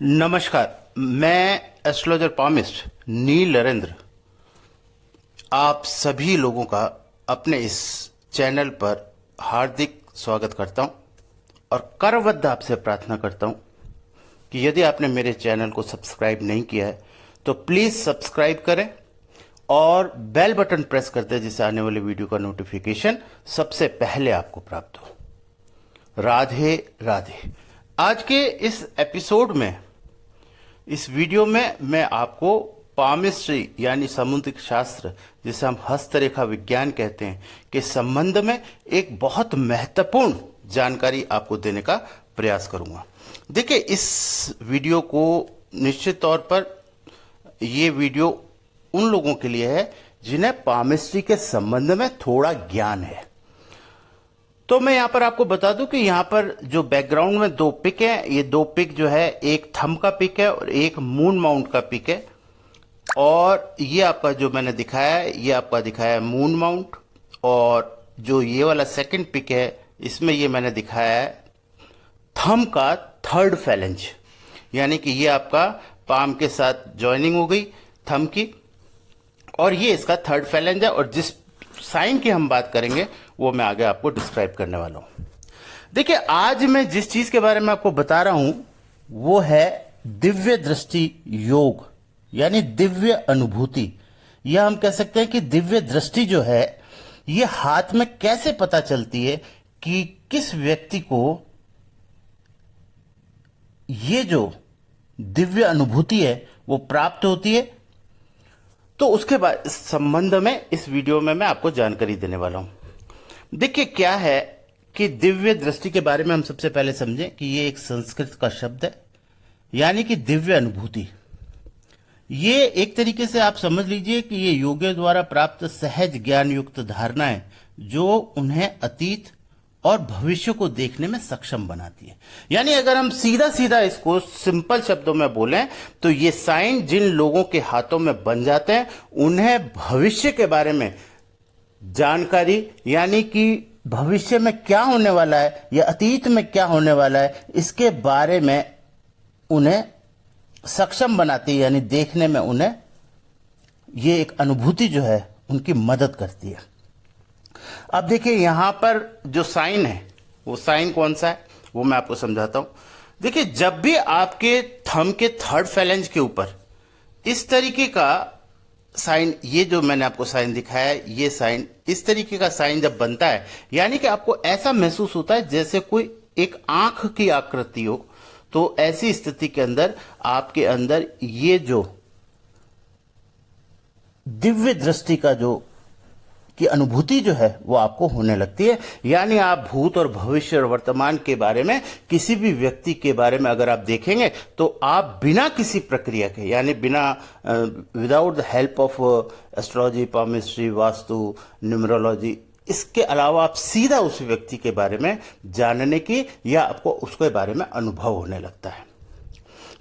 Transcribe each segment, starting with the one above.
नमस्कार। मैं astrologer palmist नील नरेंद्र आप सभी लोगों का अपने इस चैनल पर हार्दिक स्वागत करता हूं और करबद्ध आपसे प्रार्थना करता हूं कि यदि आपने मेरे चैनल को सब्सक्राइब नहीं किया है तो प्लीज़ सब्सक्राइब करें और बेल बटन प्रेस कर दें जिससे आने वाले वीडियो का नोटिफिकेशन सबसे पहले आपको प्राप्त हो। राधे राधे। आज के इस एपिसोड में, इस वीडियो में मैं आपको पामिस्ट्री यानी समुद्रिक शास्त्र, जिसे हम हस्तरेखा विज्ञान कहते हैं, के संबंध में एक बहुत महत्वपूर्ण जानकारी आपको देने का प्रयास करूंगा। देखिए, इस वीडियो को निश्चित तौर पर ये वीडियो उन लोगों के लिए है जिन्हें पामिस्ट्री के संबंध में थोड़ा ज्ञान है। तो मैं यहां पर आपको बता दूं कि यहां पर जो बैकग्राउंड में दो पिक है, ये दो पिक जो है, एक थंब का पिक है और एक मून माउंट का पिक है। और ये आपका जो मैंने दिखाया है, ये आपका दिखाया है मून माउंट, और जो ये वाला सेकंड पिक है, इसमें ये मैंने दिखाया है थंब का थर्ड फैलेंज, यानी कि ये आपका पाम के साथ ज्वाइनिंग हो गई थंब की, और ये इसका थर्ड फैलेंज है। और जिस साइन की हम बात करेंगे वो मैं आगे आपको डिस्क्राइब करने वाला हूं। देखिए, आज मैं जिस चीज के बारे में आपको बता रहा हूं वो है दिव्य दृष्टि योग, यानी दिव्य अनुभूति, या हम कह सकते हैं कि दिव्य दृष्टि जो है ये हाथ में कैसे पता चलती है कि किस व्यक्ति को ये जो दिव्य अनुभूति है वो प्राप्त होती है। तो उसके बाद इस संबंध में इस वीडियो में मैं आपको जानकारी देने वाला हूं। देखिए, क्या है कि दिव्य दृष्टि के बारे में हम सबसे पहले समझें कि ये एक संस्कृत का शब्द है, यानी कि दिव्य अनुभूति। ये एक तरीके से आप समझ लीजिए कि ये योगियों द्वारा प्राप्त सहज ज्ञान युक्त धारणाएं जो उन्हें अतीत और भविष्य को देखने में सक्षम बनाती है। यानी अगर हम सीधा सीधा इसको सिंपल शब्दों में बोलें तो ये साइन जिन लोगों के हाथों में बन जाते हैं उन्हें भविष्य के बारे में जानकारी, यानी कि भविष्य में क्या होने वाला है या अतीत में क्या होने वाला है, इसके बारे में उन्हें सक्षम बनाती है, यानी देखने में उन्हें ये एक अनुभूति जो है उनकी मदद करती है। अब देखिए, यहां पर जो साइन है वो साइन कौन सा है वो मैं आपको समझाता हूं। देखिए, जब भी आपके थंब के थर्ड फैलेंज के ऊपर इस तरीके का साइन, ये जो मैंने आपको साइन दिखाया है, ये साइन, इस तरीके का साइन जब बनता है, यानी कि आपको ऐसा महसूस होता है जैसे कोई एक आंख की आकृति हो, तो ऐसी स्थिति के अंदर आपके अंदर ये जो दिव्य दृष्टि का जो की अनुभूति जो है वो आपको होने लगती है। यानी आप भूत और भविष्य और वर्तमान के बारे में, किसी भी व्यक्ति के बारे में अगर आप देखेंगे तो आप बिना किसी प्रक्रिया के, यानी बिना without the help of astrology, palmistry, vastu, numerology, इसके अलावा आप सीधा उस व्यक्ति के बारे में जानने की या आपको उसके बारे में अनुभव होने लगता है।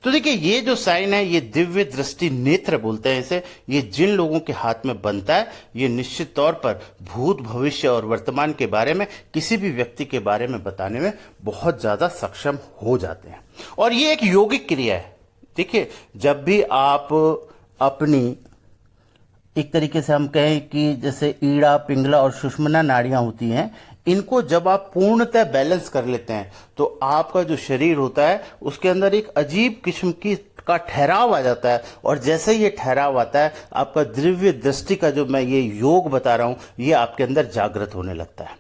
तो देखिए, ये जो साइन है ये दिव्य दृष्टि नेत्र बोलते हैं इसे। ये जिन लोगों के हाथ में बनता है ये निश्चित तौर पर भूत, भविष्य और वर्तमान के बारे में, किसी भी व्यक्ति के बारे में बताने में बहुत ज्यादा सक्षम हो जाते हैं। और ये एक यौगिक क्रिया है। देखिए, जब भी आप अपनी, एक तरीके से हम कहें कि जैसे ईड़ा, पिंगला और सुषुम्ना नाड़ियां होती हैं, इनको जब आप पूर्णतः बैलेंस कर लेते हैं तो आपका जो शरीर होता है उसके अंदर एक अजीब किस्म की का ठहराव आ जाता है। और जैसे ये ठहराव आता है, आपका दिव्य दृष्टि का जो मैं ये योग बता रहा हूं ये आपके अंदर जागृत होने लगता है।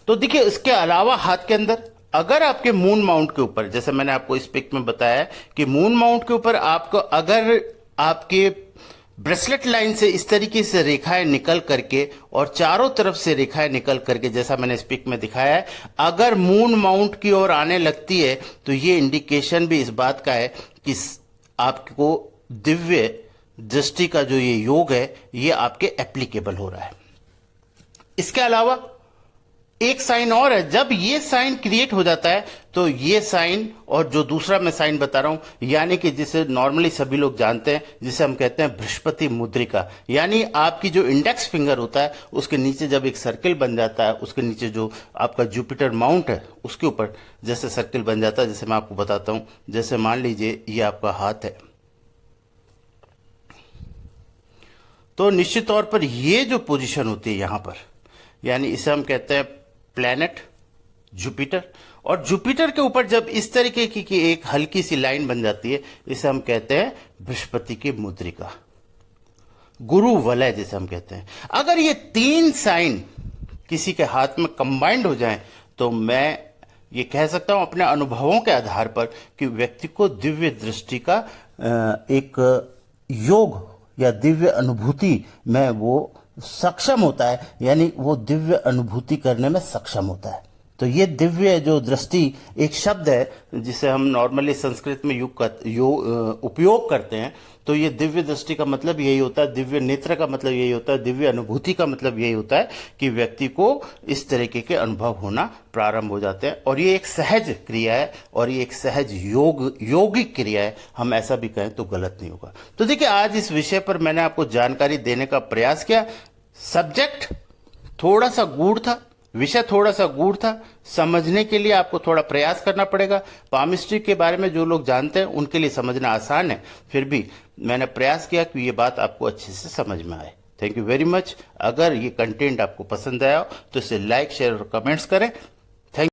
तो देखिए, इसके अलावा हाथ के अंदर अगर आपके मून माउंट के ऊपर, जैसे मैंने आपको इस पिक में बताया कि मून माउंट के ऊपर आपको, अगर आपके ब्रेसलेट लाइन से इस तरीके से रेखाएं निकल करके और चारों तरफ से रेखाएं निकल करके, जैसा मैंने इस पिक में दिखाया है, अगर मून माउंट की ओर आने लगती है तो ये इंडिकेशन भी इस बात का है कि आपको दिव्य दृष्टि का जो ये योग है ये आपके एप्लीकेबल हो रहा है। इसके अलावा एक साइन और है, जब ये साइन क्रिएट हो जाता है तो ये साइन और जो दूसरा मैं साइन बता रहा हूं, यानी कि जिसे नॉर्मली सभी लोग जानते हैं, जिसे हम कहते हैं बृहस्पति मुद्रिका, यानी आपकी जो इंडेक्स फिंगर होता है उसके नीचे जब एक सर्किल बन जाता है, उसके नीचे जो आपका जुपिटर माउंट है उसके ऊपर जैसे सर्किल बन जाता है, जैसे मैं आपको बताता हूं, जैसे मान लीजिए ये आपका हाथ है, तो निश्चित तौर पर ये जो पोजीशन होती है यहां पर, यानी इसे हम कहते हैं प्लैनेट जुपिटर, और जुपिटर के ऊपर जब इस तरीके की एक हल्की सी लाइन बन जाती है, इसे हम कहते हैं बृहस्पति की मुद्रिका, गुरु वलय जिसे हम कहते हैं। अगर ये तीन साइन किसी के हाथ में कंबाइंड हो जाएं तो मैं ये कह सकता हूं अपने अनुभवों के आधार पर कि व्यक्ति को दिव्य दृष्टि का एक योग या दिव्य अनुभूति में वो सक्षम होता है, यानी वो दिव्य अनुभूति करने में सक्षम होता है। तो ये दिव्य जो दृष्टि एक शब्द है जिसे हम नॉर्मली संस्कृत में उपयोग करते हैं, तो ये दिव्य दृष्टि का मतलब यही होता है, दिव्य नेत्र का मतलब यही होता है, दिव्य अनुभूति का मतलब यही होता है कि व्यक्ति को इस तरीके के अनुभव होना प्रारंभ हो जाते हैं, और ये एक सहज क्रिया है और ये एक सहज यौगिक क्रिया है, हम ऐसा भी कहें तो गलत नहीं होगा। तो देखिए, आज इस विषय पर मैंने आपको जानकारी देने का प्रयास किया। सब्जेक्ट थोड़ा सा गूढ़ था, विषय थोड़ा सा गूढ़ था, समझने के लिए आपको थोड़ा प्रयास करना पड़ेगा। पामिस्ट्री के बारे में जो लोग जानते हैं उनके लिए समझना आसान है, फिर भी मैंने प्रयास किया कि ये बात आपको अच्छे से समझ में आए। Thank you very much. अगर ये कंटेंट आपको पसंद आया तो इसे लाइक, शेयर और कमेंट्स करें।